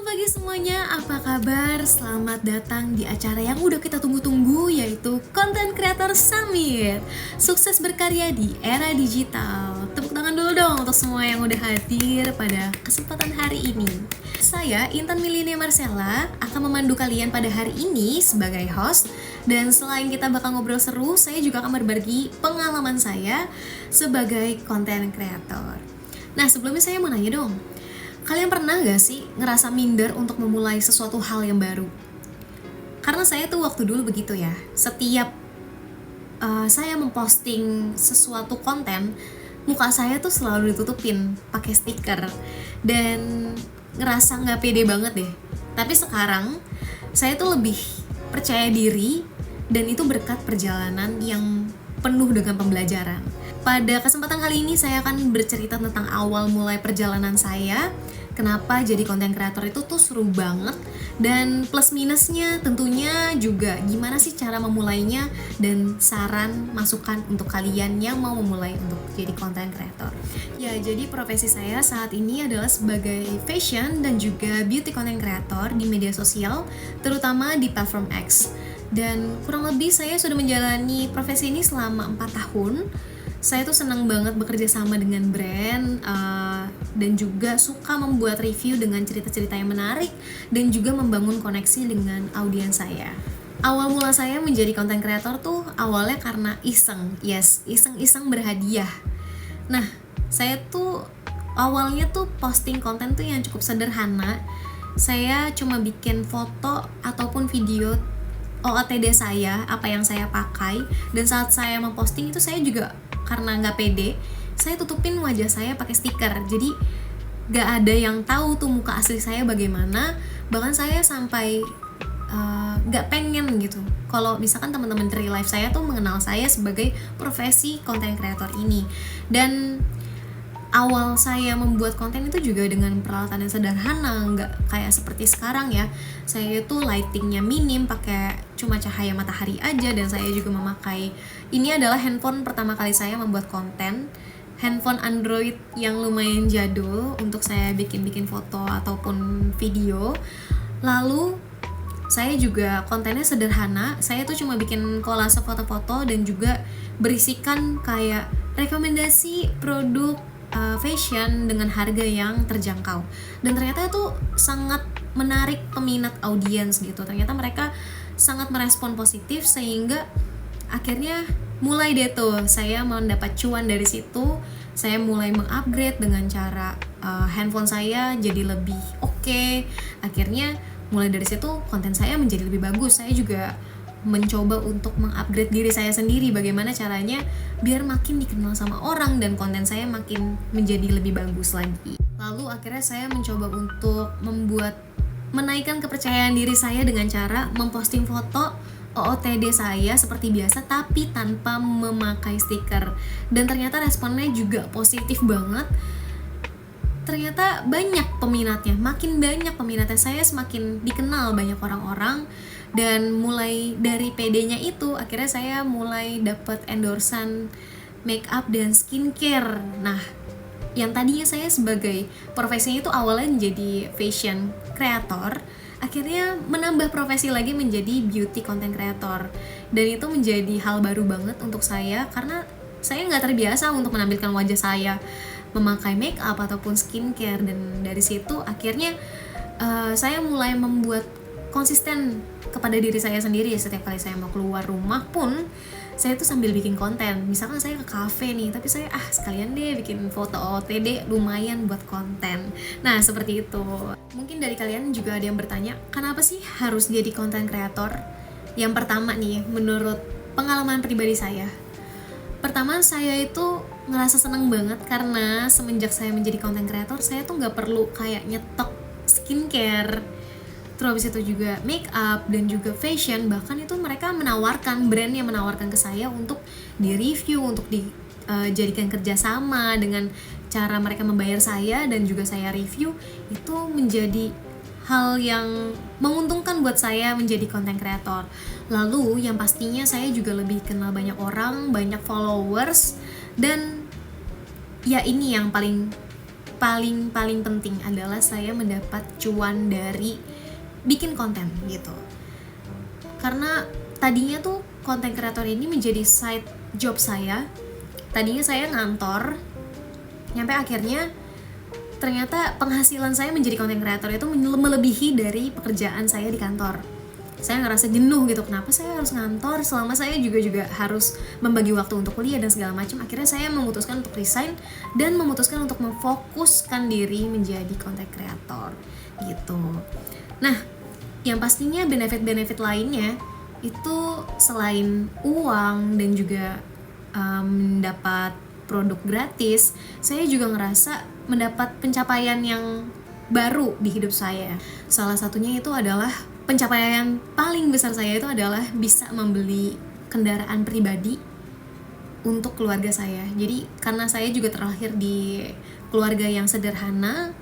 pagi semuanya, apa kabar? Selamat datang di acara yang udah kita tunggu-tunggu, yaitu Content Creator Summit. Sukses berkarya di era digital. Tepuk tangan dulu dong untuk semua yang udah hadir pada kesempatan hari ini. Saya, Intan Milinia Marcella, akan memandu kalian pada hari ini sebagai host. Dan selain kita bakal ngobrol seru, saya juga akan berbagi pengalaman saya sebagai content creator. Nah, sebelumnya saya mau nanya dong, kalian pernah gak sih ngerasa minder untuk memulai sesuatu hal yang baru? Karena saya tuh waktu dulu begitu ya. Setiap saya memposting sesuatu konten, muka saya tuh selalu ditutupin pakai stiker. Dan ngerasa gak pede banget deh. Tapi sekarang, saya tuh lebih percaya diri. Dan itu berkat perjalanan yang penuh dengan pembelajaran. Pada kesempatan kali ini saya akan bercerita tentang awal mulai perjalanan saya, kenapa jadi content creator itu tuh seru banget, dan plus minusnya tentunya juga gimana sih cara memulainya, dan saran masukan untuk kalian yang mau memulai untuk jadi content creator. Ya, jadi profesi saya saat ini adalah sebagai fashion dan juga beauty content creator di media sosial, terutama di platform X. Dan kurang lebih saya sudah menjalani profesi ini selama 4 tahun. Saya tuh senang banget bekerja sama dengan brand dan juga suka membuat review dengan cerita-cerita yang menarik dan juga membangun koneksi dengan audiens saya. Awal mula saya menjadi content creator tuh awalnya karena iseng berhadiah. Nah, saya tuh awalnya tuh posting konten tuh yang cukup sederhana. Saya cuma bikin foto ataupun video OOTD saya, apa yang saya pakai, dan saat saya memposting itu saya juga karena nggak pede, saya tutupin wajah saya pakai stiker. Jadi nggak ada yang tahu tuh muka asli saya bagaimana. Bahkan saya sampai nggak pengen gitu kalau misalkan teman-teman dari live saya tuh mengenal saya sebagai profesi content creator ini. Dan awal saya membuat konten itu juga dengan peralatan yang sederhana, nggak kayak seperti sekarang ya. Saya itu lightingnya minim, pakai cuma cahaya matahari aja, dan saya juga memakai, ini adalah handphone pertama kali saya membuat konten, handphone Android yang lumayan jadul untuk saya bikin foto ataupun video. Lalu saya juga kontennya sederhana, saya tuh cuma bikin kolase foto-foto dan juga berisikan kayak rekomendasi produk fashion dengan harga yang terjangkau. Dan ternyata itu sangat menarik peminat audiens gitu. Ternyata mereka sangat merespon positif, sehingga akhirnya mulai deh tuh saya mendapat cuan dari situ. Saya mulai mengupgrade dengan cara handphone saya jadi lebih oke. Akhirnya mulai dari situ konten saya menjadi lebih bagus. Saya juga mencoba untuk mengupgrade diri saya sendiri, bagaimana caranya biar makin dikenal sama orang dan konten saya makin menjadi lebih bagus lagi. Lalu akhirnya saya mencoba untuk menaikkan kepercayaan diri saya dengan cara memposting foto OOTD saya seperti biasa tapi tanpa memakai stiker. Dan ternyata responnya juga positif banget. Ternyata banyak peminatnya, makin banyak peminatnya, saya semakin dikenal banyak orang-orang. Dan mulai dari PD-nya itu akhirnya saya mulai dapat endorsan make up dan skincare. Nah, yang tadinya saya sebagai profesinya itu awalnya menjadi fashion creator, akhirnya menambah profesi lagi menjadi beauty content creator. Dan itu menjadi hal baru banget untuk saya karena saya nggak terbiasa untuk menampilkan wajah saya memakai make up ataupun skincare. Dan dari situ akhirnya saya mulai membuat konsisten kepada diri saya sendiri. Setiap kali saya mau keluar rumah pun saya tuh sambil bikin konten. Misalkan saya ke cafe nih, tapi saya sekalian deh bikin foto OOTD lumayan buat konten. Nah, seperti itu. Mungkin dari kalian juga ada yang bertanya, kenapa sih harus jadi content creator? Yang pertama nih, menurut pengalaman pribadi saya, pertama saya itu ngerasa seneng banget karena semenjak saya menjadi content creator, saya tuh gak perlu kayak nyetok skincare, terus habis itu juga make up dan juga fashion. Bahkan itu mereka menawarkan, brand yang menawarkan ke saya untuk di review, untuk dijadikan kerjasama dengan cara mereka membayar saya dan juga saya review. Itu menjadi hal yang menguntungkan buat saya menjadi content creator. Lalu yang pastinya saya juga lebih kenal banyak orang, banyak followers, dan ya ini yang paling paling penting adalah saya mendapat cuan dari bikin konten gitu. Karena tadinya tuh konten kreator ini menjadi side job saya. Tadinya saya ngantor, nyampe akhirnya ternyata penghasilan saya menjadi konten kreator itu melebihi dari pekerjaan saya di kantor. Saya ngerasa jenuh gitu, kenapa saya harus ngantor selama saya juga harus membagi waktu untuk kuliah dan segala macam. Akhirnya saya memutuskan untuk resign dan memutuskan untuk memfokuskan diri menjadi konten kreator gitu. Nah, yang pastinya benefit lainnya itu selain uang dan juga mendapat produk gratis, saya juga ngerasa mendapat pencapaian yang baru di hidup saya. Salah satunya itu adalah pencapaian paling besar saya itu adalah bisa membeli kendaraan pribadi untuk keluarga saya. Jadi karena saya juga terlahir di keluarga yang sederhana,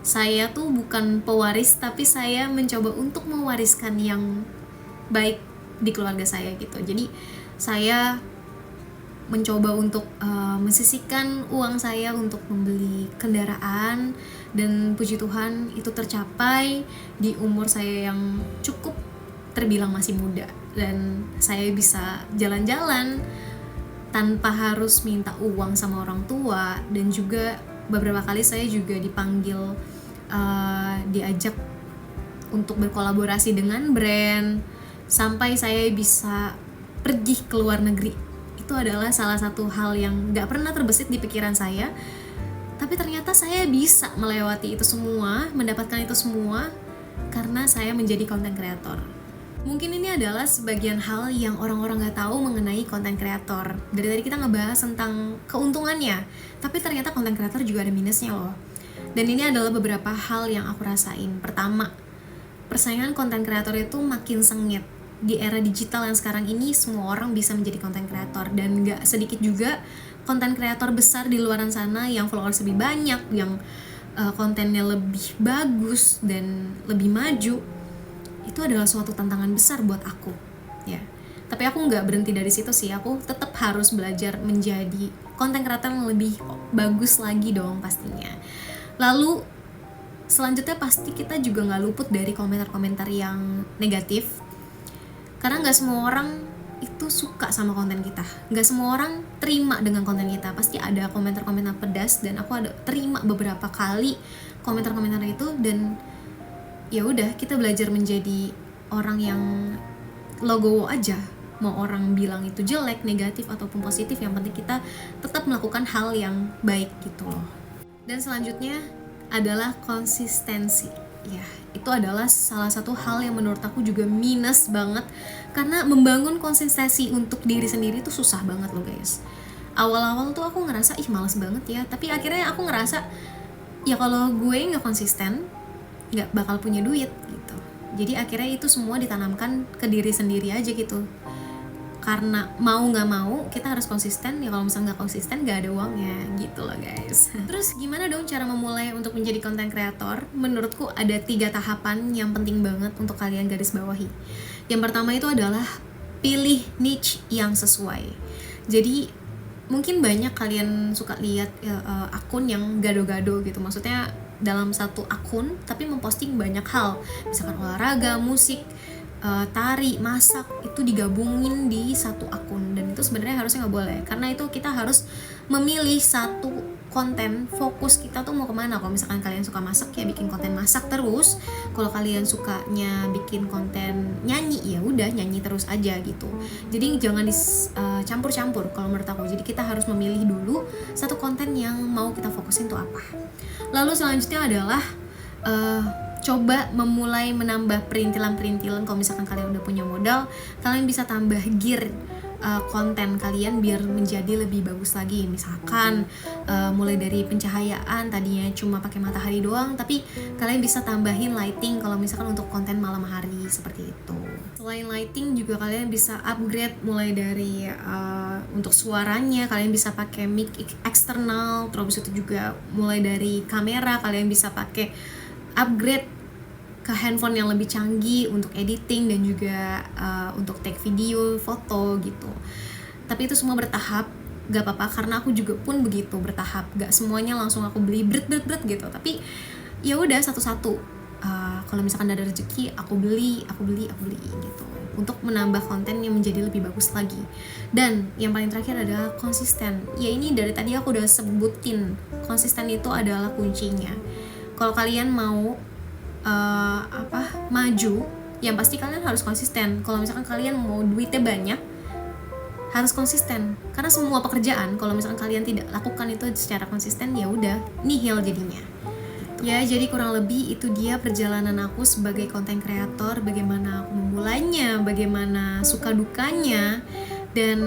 saya tuh bukan pewaris, tapi saya mencoba untuk mewariskan yang baik di keluarga saya gitu. Jadi saya mencoba untuk mensisihkan uang saya untuk membeli kendaraan, dan puji Tuhan itu tercapai di umur saya yang cukup terbilang masih muda, dan saya bisa jalan-jalan tanpa harus minta uang sama orang tua. Dan juga beberapa kali saya juga dipanggil diajak untuk berkolaborasi dengan brand, sampai saya bisa pergi ke luar negeri. Itu adalah salah satu hal yang gak pernah terbesit di pikiran saya, tapi ternyata saya bisa melewati itu semua, mendapatkan itu semua karena saya menjadi content creator. Mungkin ini adalah sebagian hal yang orang-orang gak tahu mengenai content creator. Dari tadi kita ngebahas tentang keuntungannya, tapi ternyata content creator juga ada minusnya loh. Dan ini adalah beberapa hal yang aku rasain. Pertama, persaingan content creator itu makin sengit. Di era digital yang sekarang ini, semua orang bisa menjadi content creator, dan gak sedikit juga content creator besar di luar sana yang followers lebih banyak, yang kontennya lebih bagus dan lebih maju. Itu adalah suatu tantangan besar buat aku ya. Tapi aku nggak berhenti dari situ sih, aku tetap harus belajar menjadi content creator yang lebih bagus lagi dong pastinya. Lalu selanjutnya pasti kita juga nggak luput dari komentar-komentar yang negatif, karena nggak semua orang itu suka sama konten kita, nggak semua orang terima dengan konten kita. Pasti ada komentar-komentar pedas, dan aku ada terima beberapa kali komentar-komentar itu. Dan ya udah, kita belajar menjadi orang yang logowo aja, mau orang bilang itu jelek, negatif ataupun positif, yang penting kita tetap melakukan hal yang baik gitu loh. Dan selanjutnya adalah konsistensi. Ya, itu adalah salah satu hal yang menurut aku juga minus banget, karena membangun konsistensi untuk diri sendiri itu susah banget loh guys. Awal-awal tuh aku ngerasa males banget ya, tapi akhirnya aku ngerasa ya kalau gue nggak konsisten nggak bakal punya duit gitu. Jadi akhirnya itu semua ditanamkan ke diri sendiri aja gitu. Karena mau nggak mau kita harus konsisten ya, kalau misalnya nggak konsisten nggak ada uangnya gitu loh guys. Terus gimana dong cara memulai untuk menjadi content creator? Menurutku ada 3 tahapan yang penting banget untuk kalian garis bawahi. Yang pertama itu adalah pilih niche yang sesuai. Jadi mungkin banyak kalian suka lihat akun yang gado-gado gitu, maksudnya dalam satu akun tapi memposting banyak hal, misalkan olahraga, musik, tari, masak, itu digabungin di satu akun. Dan itu sebenarnya harusnya nggak boleh, karena itu kita harus memilih satu konten, fokus kita tuh mau kemana. Kalau misalkan kalian suka masak ya bikin konten masak terus, kalau kalian sukanya bikin konten nyanyi ya udah nyanyi terus aja gitu. Jadi jangan dicampur-campur kalau menurut aku. Jadi kita harus memilih dulu satu konten yang mau kita fokusin tuh apa. Lalu selanjutnya adalah coba memulai menambah perintilan-perintilan. Kalau misalkan kalian udah punya modal, kalian bisa tambah gear konten kalian biar menjadi lebih bagus lagi. Misalkan mulai dari pencahayaan, tadinya cuma pakai matahari doang, tapi kalian bisa tambahin lighting kalau misalkan untuk konten malam hari seperti itu. Selain lighting juga kalian bisa upgrade mulai dari untuk suaranya, kalian bisa pakai mic eksternal. Terus itu juga mulai dari kamera, kalian bisa pakai upgrade ke handphone yang lebih canggih untuk editing dan juga untuk take video, foto gitu. Tapi itu semua bertahap, gak apa-apa, karena aku juga pun begitu, bertahap, gak semuanya langsung aku beli bret gitu, tapi ya udah satu-satu. Kalau misalkan ada rezeki aku beli gitu, untuk menambah konten yang menjadi lebih bagus lagi. Dan yang paling terakhir adalah konsisten. Ya ini dari tadi aku udah sebutin, konsisten itu adalah kuncinya. Kalau kalian mau maju, yang pasti kalian harus konsisten. Kalau misalkan kalian mau duitnya banyak, harus konsisten. Karena semua pekerjaan kalau misalkan kalian tidak lakukan itu secara konsisten, ya udah nihil jadinya. Ya, jadi kurang lebih itu dia perjalanan aku sebagai konten kreator, bagaimana aku memulainya, bagaimana suka dukanya. Dan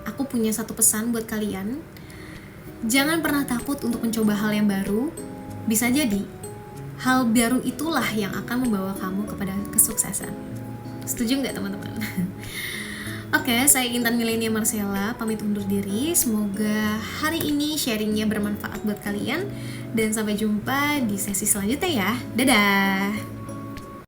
aku punya satu pesan buat kalian, jangan pernah takut untuk mencoba hal yang baru. Bisa jadi hal baru itulah yang akan membawa kamu kepada kesuksesan. Setuju nggak teman-teman? Oke, saya Intan Milenia Marcella pamit undur diri. Semoga hari ini sharingnya bermanfaat buat kalian, dan sampai jumpa di sesi selanjutnya ya. Dadah.